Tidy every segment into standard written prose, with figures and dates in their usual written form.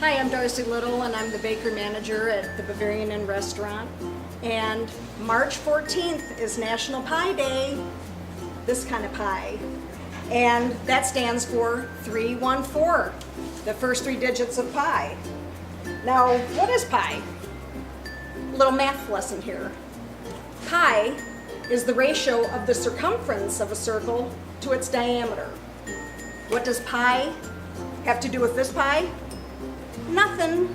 Hi, I'm Darcy Little and I'm the Bakery Manager at the Bavarian Inn Restaurant. And March 14th is National Pie Day, this kind of pie. And that stands for 314, the first three digits of pi. Now, what is pi? A little math lesson here. Pi is the ratio of the circumference of a circle to its diameter. What does pi have to do with this pie? Nothing,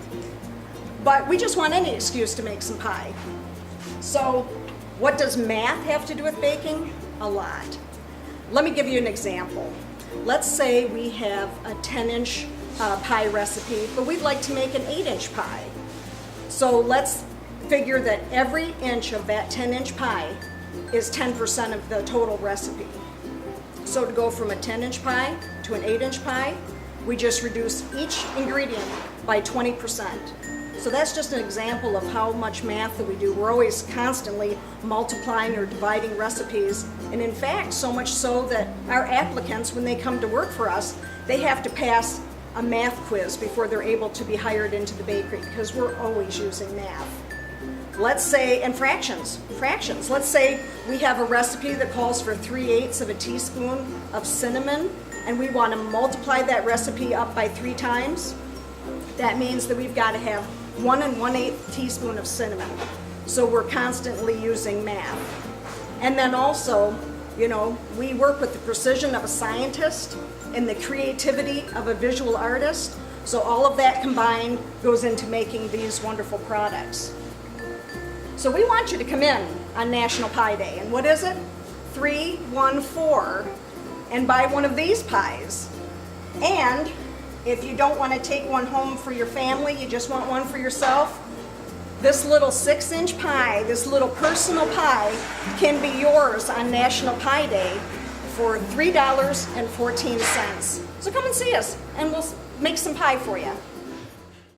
but we just want any excuse to make some pie. So what does math have to do with baking? A lot. Let me give you an example. Let's say we have a 10-inch pie recipe, but we'd like to make an 8-inch pie. So let's figure that every inch of that 10-inch pie is 10% of the total recipe. So to go from a 10-inch pie to an 8-inch pie, we just reduce each ingredient by 20%. So that's just an example of how much math that we do. We're always constantly multiplying or dividing recipes. And in fact, so much so that our applicants, when they come to work for us, they have to pass a math quiz before they're able to be hired into the bakery, because we're always using math. Let's say, and fractions. Let's say we have a recipe that calls for 3/8 of a teaspoon of cinnamon, and we want to multiply that recipe up by 3 times. That means that we've got to have 1 1/8 teaspoon of cinnamon. So we're constantly using math. And then also, we work with the precision of a scientist and the creativity of a visual artist. So all of that combined goes into making these wonderful products. So we want you to come in on National Pie Day. And what is it? 314. And buy one of these pies. And if you don't want to take one home for your family, you just want one for yourself, this little 6-inch pie, this little personal pie, can be yours on National Pie Day for $3.14. So come and see us and we'll make some pie for you.